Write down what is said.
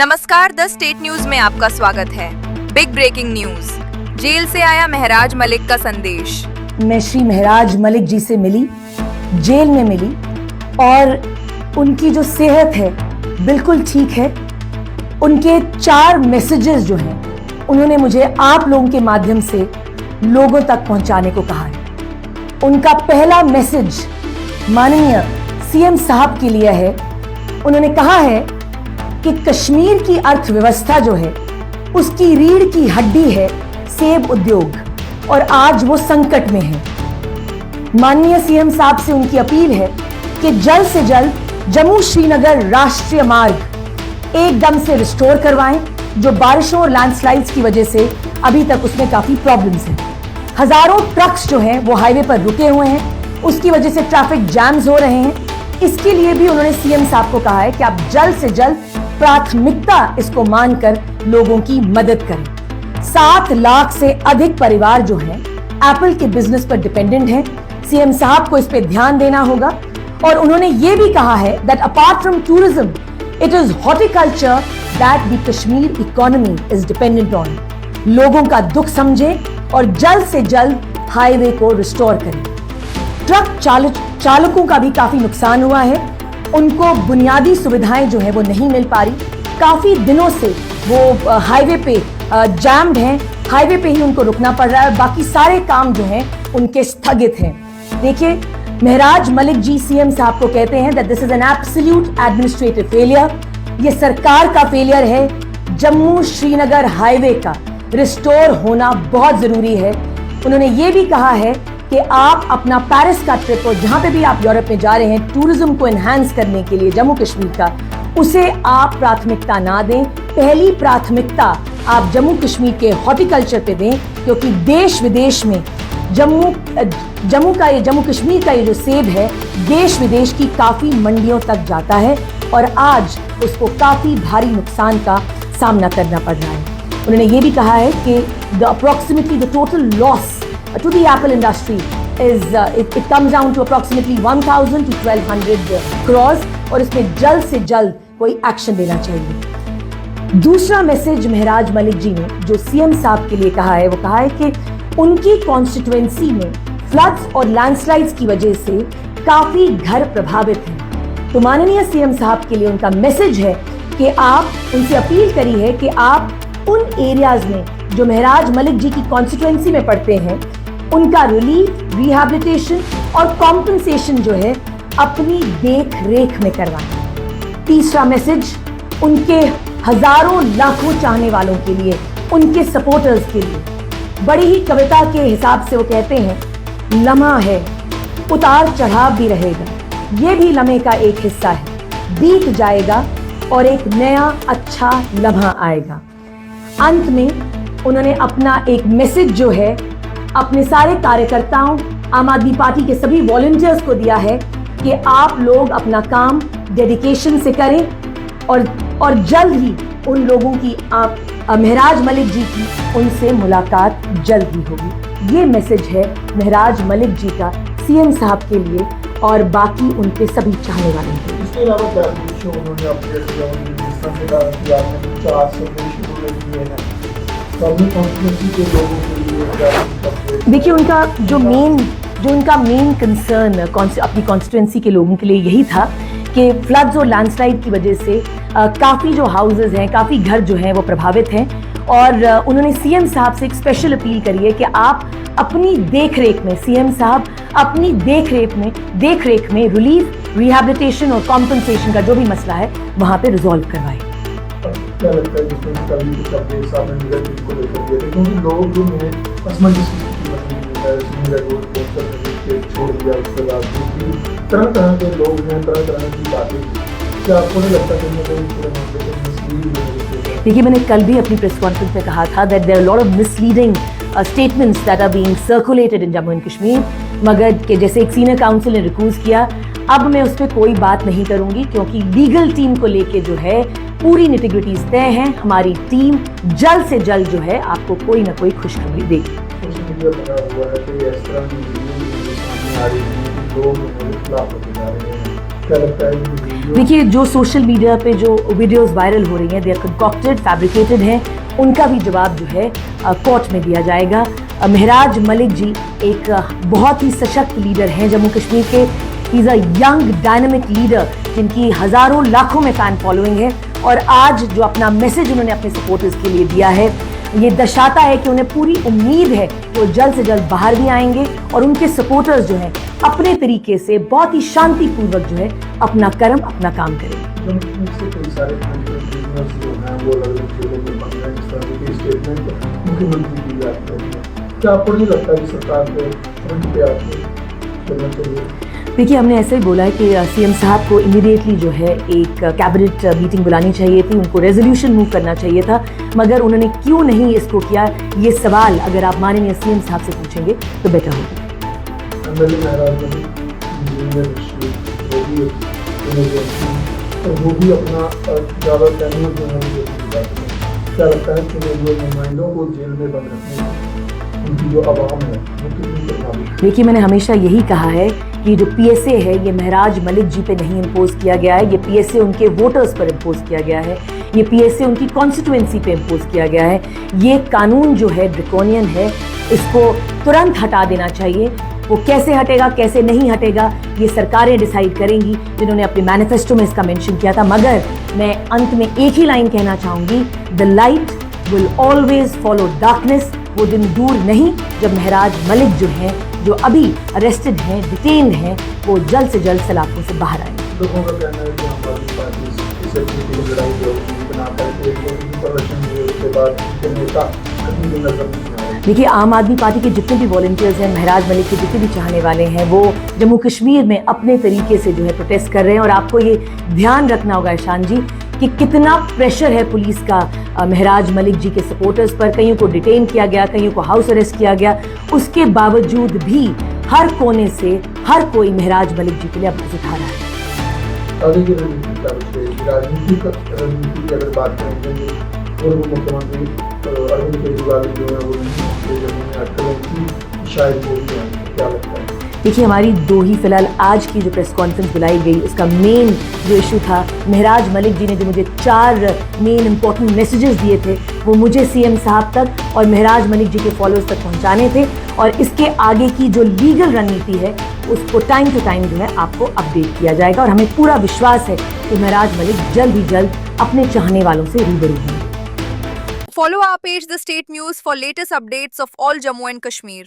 नमस्कार, the state news में आपका स्वागत है। Big breaking news. जेल से आया महराज मलिक का संदेश। मैं श्री महराज मलिक जी से मिली, जेल में मिली, और उनकी जो सेहत है बिल्कुल ठीक है। उनके 4 मैसेजेस जो हैं उन्होंने मुझे आप लोगों के माध्यम से लोगों तक पहुंचाने को कहा है। उनका पहला मैसेज माननीय सीएम साहब के लिए है। उन्होंने कहा है कि कश्मीर की अर्थव्यवस्था जो है उसकी रीढ़ की हड्डी है सेब उद्योग, और आज वो संकट में है। माननीय सीएम साहब से उनकी अपील है कि जल्द से जल्द जम्मू श्रीनगर राष्ट्रीय मार्ग एकदम से रिस्टोर करवाएं, जो बारिशों और लैंडस्लाइड्स की वजह से अभी तक उसमें काफी प्रॉब्लम्स हैं। हजारों ट्रक्स जो हैं वो हाईवे पर रुके हुए हैं, उसकी वजह से ट्रैफिक जैम्स हो रहे हैं। इसके लिए भी उन्होंने सीएम साहब को कहा है कि आप जल्द से जल्द प्राथमिकता इसको मानकर लोगों की मदद करें। 7 लाख से अधिक परिवार जो हैं एप्पल के बिजनेस पर डिपेंडेंट हैं। सीएम साहब को इस पे ध्यान देना होगा। और उन्होंने ये भी कहा है that apart from tourism it is horticulture that the Kashmir economy is dependent on. लोगों का दुख समझें और जल्द से जल्द हाईवे को रिस्टोर करें। ट्रक चालकों का भी काफी नुकसान हुआ है। उनको बुनियादी सुविधाएं जो है वो नहीं मिल पा रही। काफी दिनों से वो हाईवे पे जैम्ड हैं, हाईवे पे ही उनको रुकना पड़ रहा है। बाकी सारे काम जो हैं उनके स्थगित हैं। देखिए, महराज मलिक जी सीएम साहब को कहते हैं that this is an absolute administrative failure. ये सरकार का फेलियर है। जम्मू श्रीनगर हाईवे का रिस्टोर होना बहुत जरूरी है। उन्होंने ये भी कहा है कि आप अपना पेरिस का ट्रिप, और जहां पे भी आप यूरोप में जा रहे हैं टूरिज्म को एनहांस करने के लिए जम्मू कश्मीर का, उसे आप प्राथमिकता ना दें। पहली प्राथमिकता आप जम्मू कश्मीर के हॉर्टिकल्चर पे दें, क्योंकि देश विदेश में जम्मू कश्मीर का ये जो सेब है देश विदेश की काफी मंडियों तक जाता है, और आज उसको काफी भारी नुकसान का सामना करना पड़ रहा है। उन्होंने ये भी कहा है कि the total loss to the Apple industry is it comes down to approximately 1,000 to 1,200 crores, और इसमें जल्द से जल्द कोई एक्शन लेना चाहिए। दूसरा मैसेज महराज मलिक जी ने जो सीएम साहब के लिए कहा है वो कहा है कि उनकी कॉन्स्टिट्यूएंसी में फ्लड्स और लैंडस्लाइड्स की वजह से काफी घर प्रभावित हैं। तो माननीय सीएम साहब के लिए उनका मैसेज है कि आप उनसे अपील करी है कि आप उन एरियाज में जो महराज मलिक जी की कॉन्स्टिट्यूएंसी में पड़ते हैं उनका रिलीफ, रिहैबिलिटेशन और कॉम्पनसेशन जो है अपनी देख रेख में करवाएं। तीसरा मैसेज उनके हजारों लाखों चाहने वालों के लिए, उनके सपोर्टर्स के लिए, बड़ी ही कविता के हिसाब से वो कहते हैं, लम्हा है उतार चढ़ाव भी रहेगा, ये भी लम्हे का एक हिस्सा है, बीत जाएगा और एक नया अच्छा लम्हा आएगा। अंत में उन्होंने अपना एक मैसेज जो है अपने सारे कार्यकर्ताओं, आम आदमी पार्टी के सभी वॉलंटियर्स को दिया है कि आप लोग अपना काम डेडिकेशन से करें, और जल्द ही उन लोगों की आप महराज मलिक जी की उनसे मुलाकात जल्द ही होगी। ये मैसेज है महराज मलिक जी का सीएम साहब के लिए और बाकी उनके सभी चाहने वालों के लिए। इसके अलावा क्या कुछ उन्होंने अपडेट किया, जिस तरह से कहा कि आपने 4 संदेश शुरू किए हैं, देखिए, उनका जो उनका मेन कंसर्न अपनी कॉन्स्टिट्यूएंसी के लोगों के लिए यही था कि फ्लड्स और लैंडस्लाइड की वजह से काफ़ी जो हाउसेज हैं, काफ़ी घर जो हैं वो प्रभावित हैं, और उन्होंने सीएम साहब से एक स्पेशल अपील करी है कि आप अपनी देखरेख में, सीएम साहब अपनी देखरेख में रिलीफ, रिहैबिलिटेशन और कॉम्पनसेशन का जो भी मसला है वहाँ पे रिजॉल्व करवाएं। क्या लगता है जिसमें कभी कुछ अपडेट्स आपने मीडिया टीम को लेकर दिए थे, क्योंकि लोग जो हैं असमंजस छोड़ दिया, उसके बाद तरह के लोग हैं, तरह की बातें, क्या आपको नहीं लगता कि देखिए, मैंने कल भी अपनी प्रेस कॉन्फ्रेंस में कहा था that there are lot of misleading statements that are being circulated in Jammu and Kashmir, मगर के जैसे एक सीनियर काउंसिल ने रिक्यूज किया, अब मैं उस पर कोई बात नहीं करूंगी, क्योंकि लीगल टीम को लेके जो है पूरी निटिग्रिटीज तय हैं। हमारी टीम जल्द से जल्द जो है आपको कोई ना कोई खुशखबरी देगी। सोशल मीडिया बना हुआ है कि इस तरह की वीडियो सामने आ रही है, लोग खिलाफ होते जा रहे हैं, क्या लगता है कि वीडियो देखिए, जो सोशल मीडिया पे जो वीडियोस वायरल हो रही हैं, दे आर कंकॉक्टेड, फैब्रिकेटेड हैं, उनका भी जवाब जो है कोर्ट में दिया जाएगा। महराज मलिक जी एक बहुत ही सशक्त लीडर हैं जम्मू कश्मीर के। He is a young dynamic leader जिनकी हज़ारों लाखों में फ़ैन फॉलोइंग है, और आज जो अपना मैसेज उन्होंने अपने सपोर्टर्स के लिए दिया है, ये दर्शाता है कि उन्हें पूरी उम्मीद है कि वो जल्द से जल्द बाहर भी आएंगे और उनके सपोर्टर्स जो हैं अपने तरीके से बहुत ही शांतिपूर्वक जो है अपना कर्म, अपना काम करेंगे। जम्मू कश्मीर से कई सारे बिजनेस जो हैं वो अलग-अलग जेलों में बंद हैं, जिस तरह के स्टेटमेंट मुख्यमंत्री की जाती है। क्या आपको नहीं लगता कि सरकार को फ्रंट पे आके चलना चाहिए? देखिए, हमने ऐसे ही बोला है कि सीएम साहब को इमीडिएटली जो है एक कैबिनेट मीटिंग बुलानी चाहिए थी, उनको रेजोल्यूशन मूव करना चाहिए था, मगर उन्होंने क्यों नहीं इसको किया, ये सवाल अगर आप माननीय सीएम साहब से पूछेंगे तो बेटर होगा। एमएलए महराज मलिक इंजीनियर वो भी तो वो भी अपना ज़्यादा टेन्योर जो है वो चाहते हैं। क्या लगता है कि वो नुमाइंदों को जेल में बंद रखने उनकी जो आवाम है वो कितनी प्रभावित? देखिए, मैंने हमेशा यही कहा है कि जो पीएसए है ये महराज मलिक जी पे नहीं इम्पोज किया गया है, ये पीएसए उनके वोटर्स पर इम्पोज किया गया है, ये पीएसए उनकी कॉन्स्टिट्यूएंसी पे इम्पोज किया गया है। ये कानून जो है ड्रैकोनियन है, इसको तुरंत हटा देना चाहिए। वो कैसे हटेगा, कैसे नहीं हटेगा, ये सरकारें डिसाइड करेंगी, जिन्होंने अपने मैनिफेस्टो में इसका मेंशन किया था। मगर मैं अंत में एक ही लाइन कहना चाहूँगी, the light will always follow darkness. वो दिन दूर नहीं जब महराज मलिक जो हैं, जो अभी अरेस्टेड हैं, डिटेन्ड हैं, वो जल्द से जल्द सलाखों से बाहर आएंगे। लोगों का कहना है कि आम आदमी पार्टी इस की लड़ाई जो बना करके प्रदर्शन हुए उसके बाद उनके नेता कहीं भी नजर नहीं आए। देखिए, आम आदमी पार्टी के जितने भी वॉलंटियर्स हैं, महराज मलिक के जितने भी चाहने वाले हैं, वो जम्मू कश्मीर में अपने तरीके से जो है प्रोटेस्ट कर रहे हैं। और आपको ये ध्यान रखना होगा ईशान जी कि कितना प्रेशर है पुलिस का महराज मलिक जी के सपोर्टर्स पर। कईयों को डिटेन किया गया, कईयों को हाउस अरेस्ट किया गया, उसके बावजूद भी हर कोने से हर कोई महराज मलिक जी के लिए आवाज उठा रहा है। आगे की राजनीति की अगर बात करेंगे, पूर्व मुख्यमंत्री अरविंद केजरीवाल जो है वो जिन्होंने अटकलों की शायद वो भी हैं। क्या लगता है? देखिए, हमारी दो ही फिलहाल आज की जो प्रेस कॉन्फ्रेंस बुलाई गई, उसका मेन जो इशू था, महराज मलिक जी ने जो मुझे 4 मेन इंपॉर्टेंट मैसेजेस दिए थे, वो मुझे सीएम साहब तक और महराज मलिक जी के फॉलोअर्स तक पहुंचाने थे। और इसके आगे की जो लीगल रणनीति है उसको टाइम टू टाइम जो है आपको अपडेट किया जाएगा। और हमें पूरा विश्वास है कि महराज मलिक जल्द ही जल्द अपने चाहने वालों से रूबरू होंगे। Follow our page The State News for latest updates of all Jammu and Kashmir.